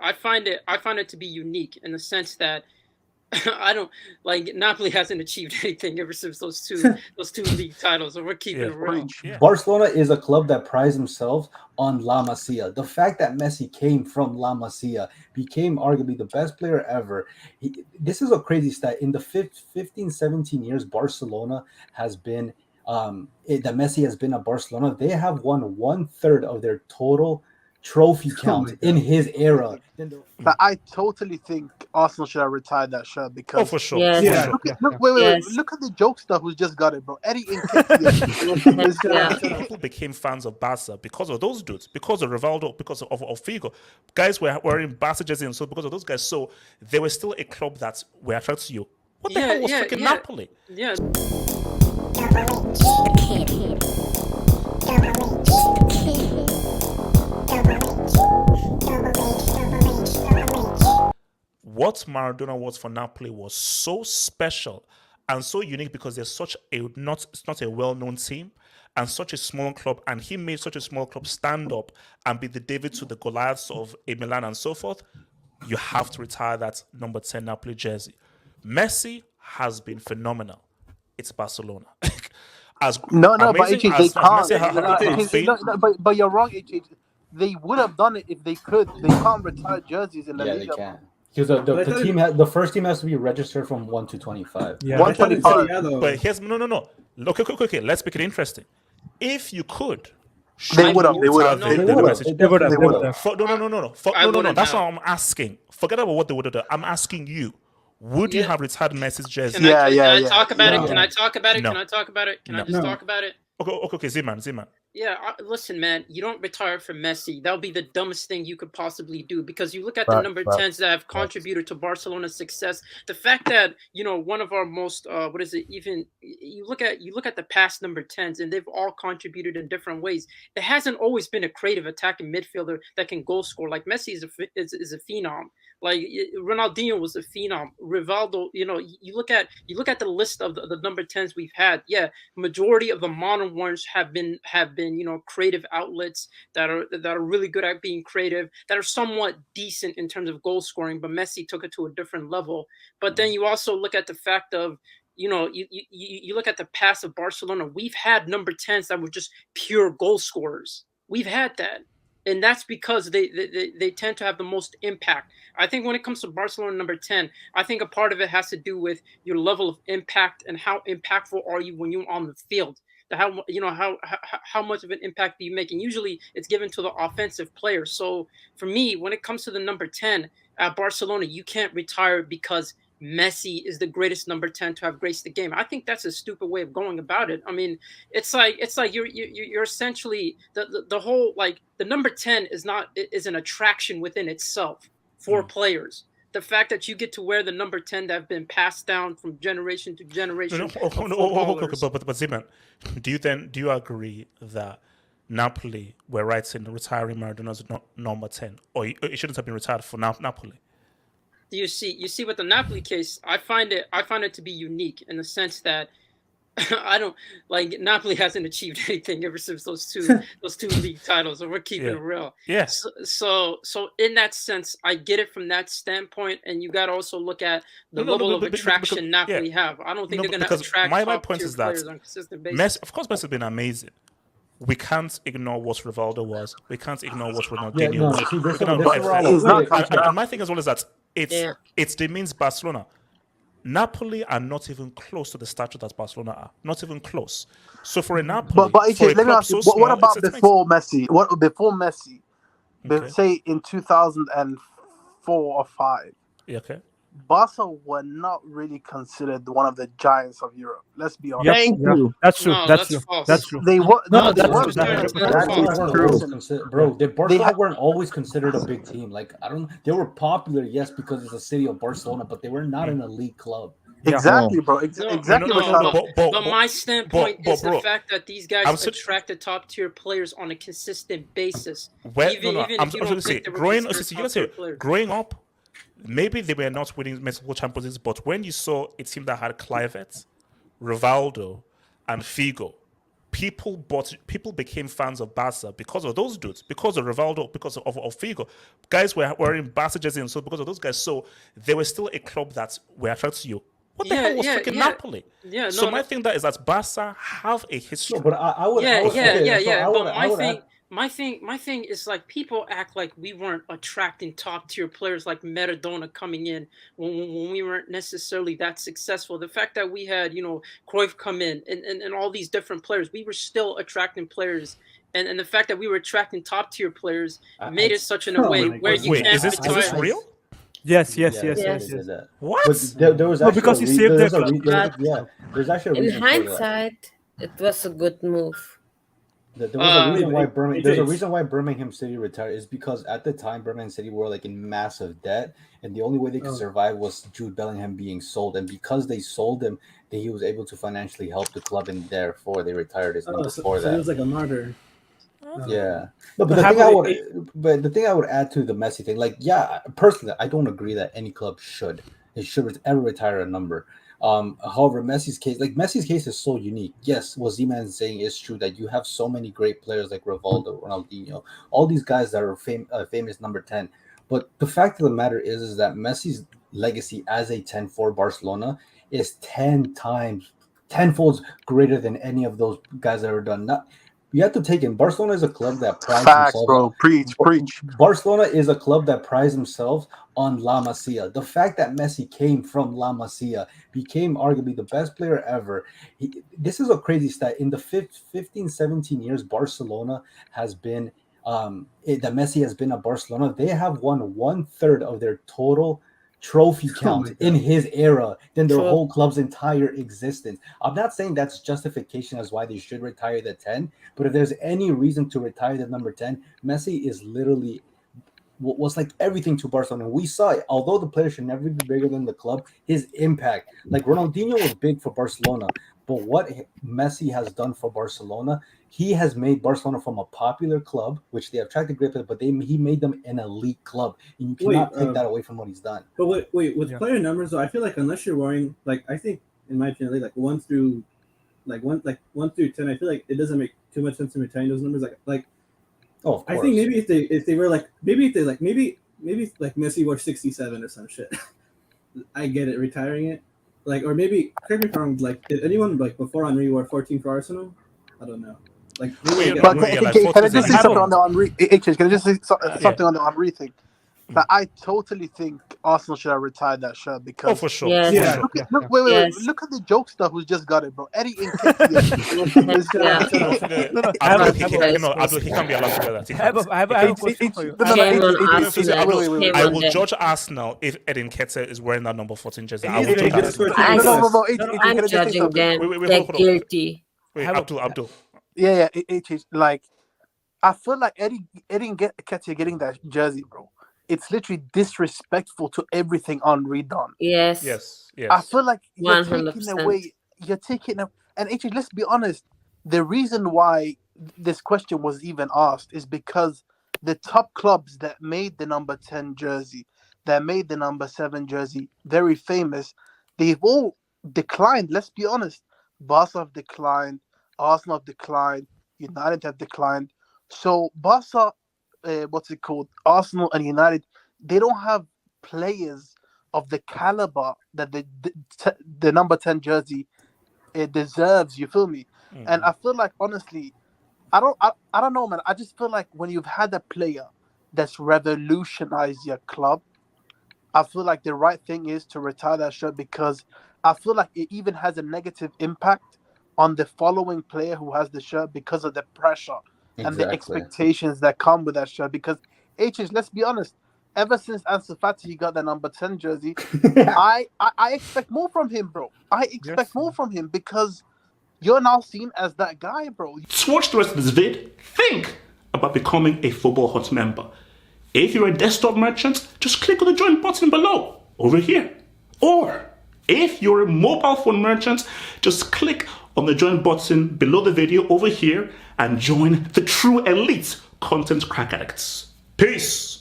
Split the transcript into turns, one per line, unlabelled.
I find it to be unique in the sense that I don't like Napoli hasn't achieved anything ever since those two league titles, so we're keeping it real.
Barcelona is a club that prides themselves on La Masia. The fact that Messi came from La Masia, became arguably the best player ever. This is a crazy stat. In the 15, 17 years Barcelona has been that Messi has been at Barcelona, they have won 1/3 of their total trophy count in his era.
But I totally think Arsenal should have retired that shirt because
for sure.
Yes.
For
Yeah.
sure.
Wait. Look at the jokester who's just got it, bro. Eddie Nketiah.
People became fans of Barca because of those dudes, because of Rivaldo, because of Figo. Guys were wearing Barca jerseys, and so because of those guys, so they were still a club that were attracted to you. What the hell was freaking Napoli?
Yeah.
What Maradona was for Napoli was so special and so unique because they're such a it's not a well-known team and such a small club, and he made such a small club stand up and be the David to the Goliaths of a Milan and so forth. You have to retire that number 10 Napoli jersey. Messi has been phenomenal. It's Barcelona.
But you're wrong, HH. They would have done it if they could. They can't retire jerseys in the Liga.
They can. Because the first team has to be registered from 1 to 25.
Yeah, 125.
But here's no. Okay. Let's make it interesting. If you could,
they would have.
No. That's what I'm asking. Forget about what they would have done. I'm asking you. Would you have retired Messi's jersey?
Can I talk about it? Can I talk about it? Can I just talk about it?
Okay, Z-Man.
Yeah, listen, man, you don't retire from Messi. That would be the dumbest thing you could possibly do, because you look at the number 10s that have contributed to Barcelona's success. The fact that, one of our most, you look at the past number 10s and they've all contributed in different ways. It hasn't always been a creative attacking midfielder that can goal score. Like Messi is a phenom. Like Ronaldinho was a phenom. Rivaldo, you look at the list of the number 10s we've had. Yeah, majority of the modern ones have been creative outlets that are really good at being creative, that are somewhat decent in terms of goal scoring. But Messi took it to a different level. But then you also look at the fact of you look at the past of Barcelona. We've had number 10s that were just pure goal scorers. We've had that. And that's because they tend to have the most impact. I think when it comes to Barcelona number 10, I think a part of it has to do with your level of impact and how impactful are you when you're on the field. How much of an impact do you make? And usually it's given to the offensive player. So for me, when it comes to the number 10 at Barcelona, you can't retire because Messi is the greatest number 10 to have graced the game. I think that's a stupid way of going about it. I mean, it's like you're essentially the whole, like, the number 10 is an attraction within itself for players. The fact that you get to wear the number 10 that have been passed down from generation to generation.
But Zeman, do you agree that Napoli were right in retiring Maradona's number 10, or it shouldn't have been retired for Napoli?
You see with the Napoli case, I find it to be unique in the sense that I don't like Napoli hasn't achieved anything ever since those two league titles, so we're keeping it real.
Yes.
So in that sense, I get it from that standpoint, and you got to also look at the level of attraction Napoli have. I don't think they're going to attract
my point is that
players on a consistent basis.
Of course, Messi has been amazing. We can't ignore what Rivaldo was. We can't ignore what Ronaldinho was. And my thing as well is that it demeans Barcelona. Napoli are not even close to the stature that Barcelona are. Not even close. So for a Napoli,
but let me ask you, what about before Messi? What before Messi? Say in 2004 or 5.
Okay.
Barca were not really considered one of the giants of Europe. Let's be honest.
Thank you. That's true.
No,
that's true.
They were.
No,
that's
true.
Bro, Barcelona weren't always considered a big team. Like, I don't. They were popular, yes, because it's a city of Barcelona, but they were not an elite club.
Exactly, bro. Exactly.
But my standpoint is the fact that these guys attracted top tier players on a consistent basis.
Growing up, maybe they were not winning multiple Champions Leagues, but when you saw a team that had Kluivert, Rivaldo, and Figo, people became fans of Barca because of those dudes, because of Rivaldo, because of Figo. Guys were wearing Barca jerseys, and so because of those guys, so they were still a club that were attracted to you. What the hell was freaking Napoli?
Yeah,
so my thing that is that Barca have a history.
No, but I would.
But my thing is like people act like we weren't attracting top tier players like Maradona coming in when we weren't necessarily that successful. The fact that we had Cruyff come in and all these different players, we were still attracting players. And the fact that we were attracting top tier players made it such in a way where you can't.
Is this real?
Yes.
What?
But there was actually
because he saved their club.
There's actually a
In
reason for that.
hindsight, it was a good move.
There was a reason why There's a reason why Birmingham City retired is because at the time Birmingham City were like in massive debt, and the only way they could survive was Jude Bellingham being sold, and because they sold him, he was able to financially help the club, and therefore they retired his name before that.
He was like a martyr.
Yeah, no, but the thing I would add to the Messi thing, like, personally, I don't agree that any club should ever retire a number. However, Messi's case is so unique. Yes, what Z-Man is saying is true that you have so many great players like Rivaldo, Ronaldinho, all these guys that are famous number 10. But the fact of the matter is that Messi's legacy as a 10 for Barcelona is 10-fold greater than any of those guys that are done. You have to take in Barcelona is a club that prides themselves.
Bro. Preach.
Barcelona is a club that prides themselves on La Masia. The fact that Messi came from La Masia, became arguably the best player ever. This is a crazy stat. In the 15, 17 years Barcelona has been, that Messi has been at Barcelona, they have won 1/3 of their total trophy count in his era than their whole club's entire existence. I'm not saying that's justification as why they should retire the 10, but if there's any reason to retire the number 10, Messi is literally was like everything to Barcelona. We saw it. Although the player should never be bigger than the club, his impact, like Ronaldinho was big for Barcelona, but what Messi has done for Barcelona, he has made Barcelona from a popular club, which they attracted great players, but he made them an elite club, and you cannot take that away from what he's done.
But with player numbers, though, I feel like unless you're wearing, like, I think in my opinion, like 1 through 10, I feel like it doesn't make too much sense in retiring those numbers. Like,
oh, of course.
I think maybe if they were like maybe like Messi wore 67 or some shit, I get it retiring it. Like, or maybe correct me if I'm wrong, like, did anyone like before Henry wore 14 for Arsenal? I don't know. Like,
can I just say something on the Henry? Can I just say something on the Henry thing? That I totally think Arsenal should have retired that shirt because
for sure.
Yes.
Wait. Look at the jokester who's just got it, bro. Eddie Nketiah.
Abdul, he can't be allowed to do that.
I have a question for you.
I will judge Arsenal if Eddie Nketiah is wearing that number 14 jersey. I will judge Arsenal.
I'm judging them. They're guilty.
Wait, Abdul.
Yeah. Like, I feel like Eddie Nketiah getting that jersey, bro. It's literally disrespectful to everything Henry done.
Yes.
I feel like you're
100%.
taking away. And let's be honest. The reason why this question was even asked is because the top clubs that made the number 10 jersey, that made the number 7 jersey very famous, they've all declined. Let's be honest. Barca have declined. Arsenal have declined. United have declined. So Barca, Arsenal and United, they don't have players of the caliber that the number 10 jersey deserves. You feel me? Mm-hmm. And I feel like, honestly, I don't know, man. I just feel like when you've had a player that's revolutionized your club, I feel like the right thing is to retire that shirt, because I feel like it even has a negative impact on the following player who has the shirt because of the pressure and the expectations that come with that shirt. Because let's be honest, ever since Ansu Fati got the number 10 jersey, I expect more from him, bro. I expect more from him because you're now seen as that guy, bro.
To watch the rest of this vid, think about becoming a Football Hut member. If you're a desktop merchant, just click on the join button below, over here. Or if you're a mobile phone merchant, just click on the join button below the video over here and join the true elite content crack addicts. Peace!